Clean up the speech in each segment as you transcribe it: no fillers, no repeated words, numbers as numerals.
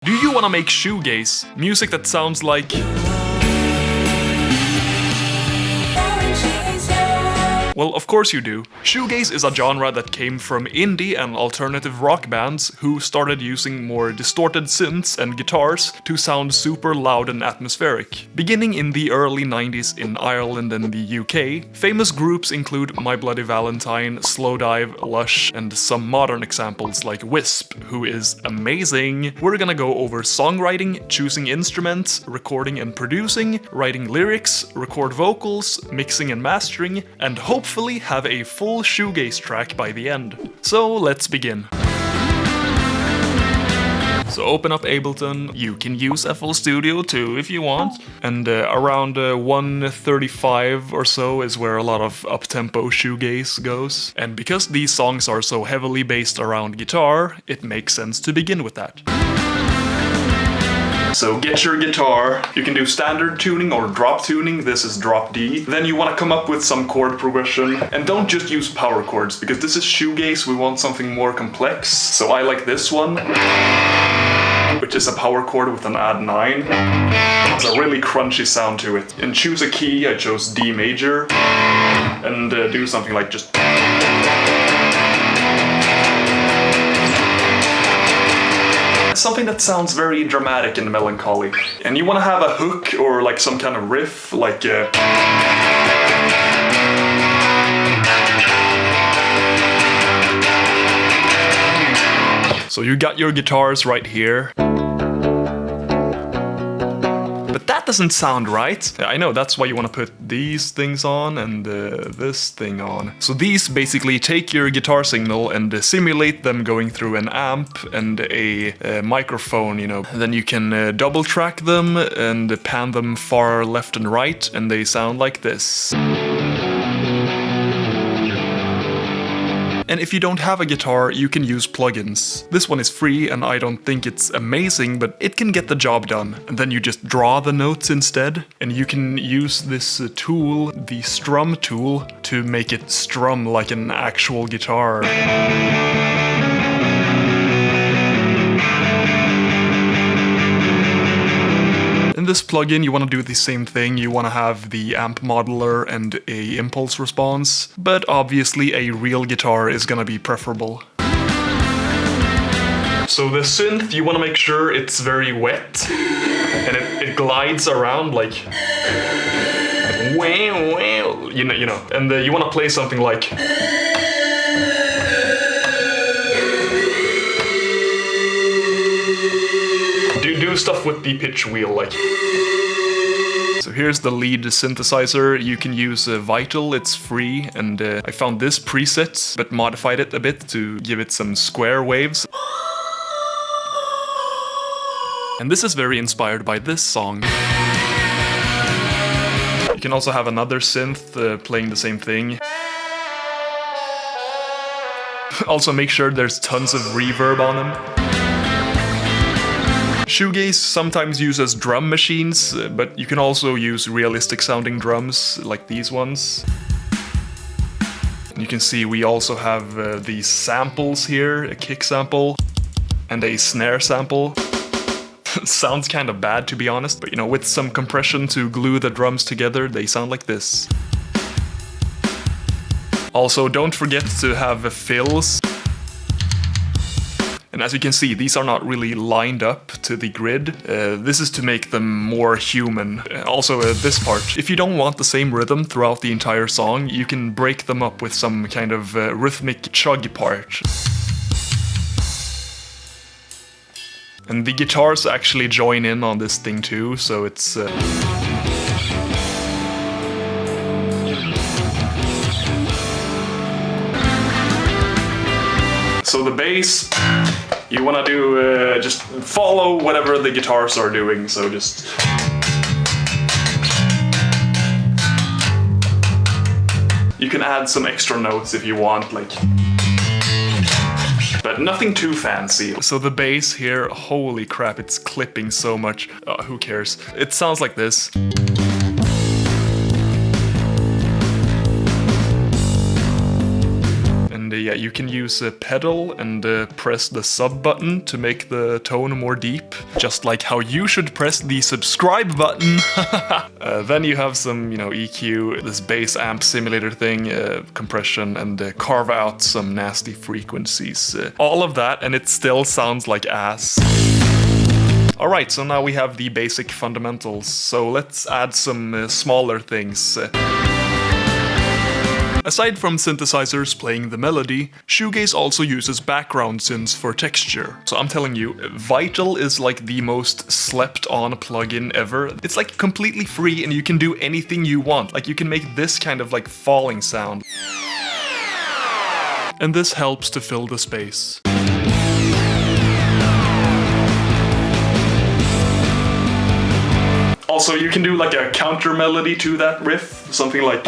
Do you want to make shoegaze? Music that sounds like... Well, of course you do. Shoegaze is a genre that came from indie and alternative rock bands who started using more distorted synths and guitars to sound super loud and atmospheric. Beginning in the early 90s in Ireland and the UK, famous groups include My Bloody Valentine, Slowdive, Lush, and some modern examples like Wisp, who is amazing. We're gonna go over songwriting, choosing instruments, recording and producing, writing lyrics, record vocals, mixing and mastering, and hopefully have a full shoegaze track by the end. So let's begin. So open up Ableton. You can use FL Studio too if you want. And around 1:35 or so is where a lot of up-tempo shoegaze goes. And because these songs are so heavily based around guitar, it makes sense to begin with that. So get your guitar, you can do standard tuning or drop tuning, this is drop D. Then you want to come up with some chord progression, and don't just use power chords, because this is shoegaze, we want something more complex. So I like this one, which is a power chord with an add 9. It's a really crunchy sound to it. And choose a key, I chose D major, and do something like just... something that sounds very dramatic and melancholy. And you want to have a hook or like some kind of riff, like So you got your guitars right here. But that doesn't sound right. I know, that's why you want to put these things on and this thing on. So these basically take your guitar signal and simulate them going through an amp and a microphone, you know. Then you can double track them and pan them far left and right, and they sound like this. And if you don't have a guitar, you can use plugins. This one is free and I don't think it's amazing, but it can get the job done. And then you just draw the notes instead. And you can use this tool, the strum tool, to make it strum like an actual guitar. In this plugin, you want to do the same thing. You want to have the amp modeler and a impulse response, but obviously a real guitar is gonna be preferable. So the synth, you want to make sure it's very wet, and it glides around like... you know, and you want to play something like... Do stuff with the pitch wheel, like... So here's the lead synthesizer. You can use Vital, it's free, and I found this preset, but modified it a bit to give it some square waves. And this is very inspired by this song. You can also have another synth playing the same thing. Also make sure there's tons of reverb on them. Shoegaze sometimes uses drum machines, but you can also use realistic sounding drums like these ones. You can see we also have these samples here, a kick sample and a snare sample. Sounds kind of bad, to be honest, but you know, with some compression to glue the drums together, they sound like this. Also, don't forget to have fills. And as you can see, these are not really lined up to the grid. This is to make them more human. Also, this part. If you don't want the same rhythm throughout the entire song, you can break them up with some kind of rhythmic chug part. And the guitars actually join in on this thing too, so it's... So the bass, you want to do, just follow whatever the guitars are doing, so just... You can add some extra notes if you want, like... But nothing too fancy. So the bass here, holy crap, it's clipping so much. Who cares? It sounds like this. yeah, you can use a pedal and press the sub button to make the tone more deep, just like how you should press the subscribe button. Then you have some, you know, EQ, this bass amp simulator thing, compression, and carve out some nasty frequencies. All of that, and it still sounds like ass. Alright, so now we have the basic fundamentals, so let's add some smaller things. Aside from synthesizers playing the melody, Shoegaze also uses background synths for texture. So I'm telling you, Vital is like the most slept on plugin ever. It's like completely free and you can do anything you want. Like you can make this kind of like falling sound. And this helps to fill the space. Also, you can do like a counter melody to that riff, something like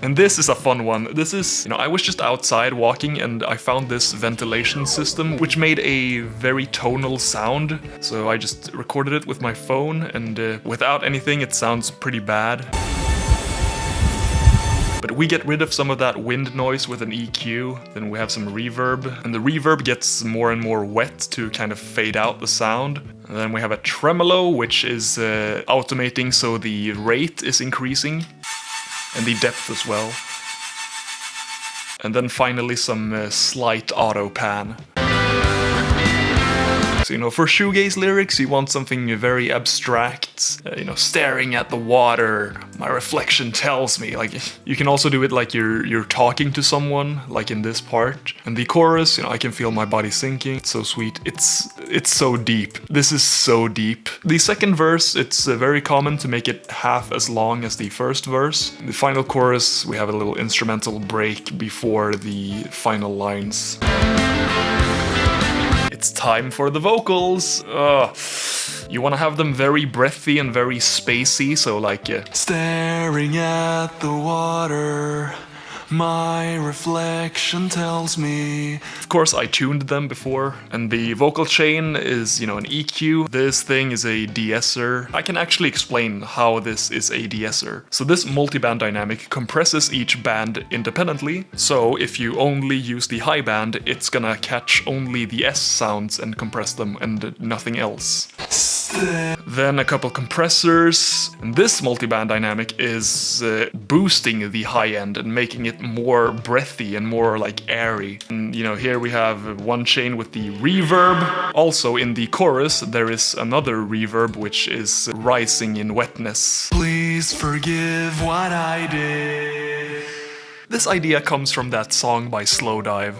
and this is a fun one. This is, you know, I was just outside walking and I found this ventilation system which made a very tonal sound. So I just recorded it with my phone and without anything it sounds pretty bad. But we get rid of some of that wind noise with an EQ, then we have some reverb, and the reverb gets more and more wet to kind of fade out the sound. And then we have a tremolo, which is automating so the rate is increasing, and the depth as well. And then finally some slight auto pan. So, you know, for shoegaze lyrics, you want something very abstract, you know, staring at the water, my reflection tells me. Like, you can also do it like you're talking to someone, like in this part. And the chorus, you know, I can feel my body sinking. It's so sweet. It's so deep. This is so deep. The second verse, it's very common to make it half as long as the first verse. In the final chorus, we have a little instrumental break before the final lines. It's time for the vocals. You want to have them very breathy and very spacey, so like staring at the water, my reflection tells me. Of course, I tuned them before, and the vocal chain is, you know, an EQ. This thing is a de-esser. I can actually explain how this is a de-esser. So this multiband dynamic compresses each band independently. So if you only use the high band, it's gonna catch only the S sounds and compress them and nothing else. Then a couple compressors, and this multiband dynamic is boosting the high end and making it more breathy and more like airy. And you know, here we have one chain with the reverb. Also in the chorus there is another reverb which is rising in wetness. Please forgive what I did. This idea comes from that song by Slowdive.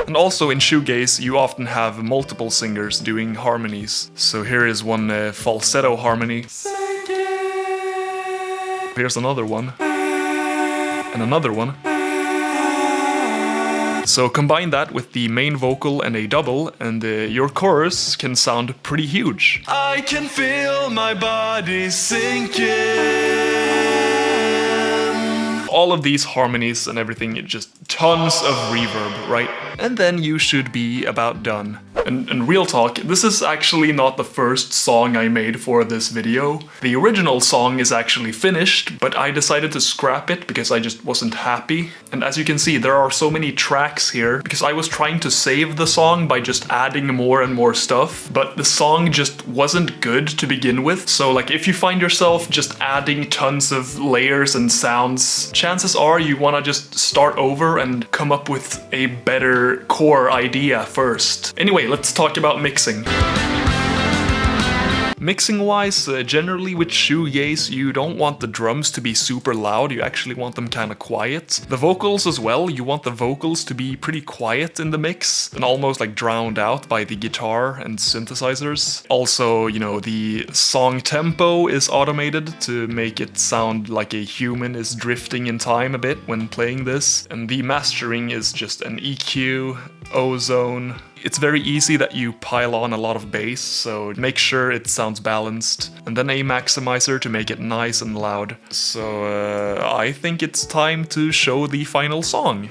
And also in shoegaze, you often have multiple singers doing harmonies. So here is one falsetto harmony. Here's another one. And another one. So combine that with the main vocal and a double, and your chorus can sound pretty huge. I can feel my body sinking. All of these harmonies and everything, just tons of reverb, right? And then you should be about done. And real talk, this is actually not the first song I made for this video. The original song is actually finished, but I decided to scrap it because I just wasn't happy. And as you can see, there are so many tracks here because I was trying to save the song by just adding more and more stuff, but the song just wasn't good to begin with. So like if you find yourself just adding tons of layers and sounds, chances are you want to just start over and come up with a better core idea first. Anyway, let's talk about mixing. Mixing-wise, generally with shoegaze, you don't want the drums to be super loud, you actually want them kind of quiet. The vocals as well, you want the vocals to be pretty quiet in the mix and almost like drowned out by the guitar and synthesizers. Also, you know, the song tempo is automated to make it sound like a human is drifting in time a bit when playing this. And the mastering is just an EQ, ozone. It's very easy that you pile on a lot of bass, so make sure it sounds balanced. And then a maximizer to make it nice and loud. So I think it's time to show the final song.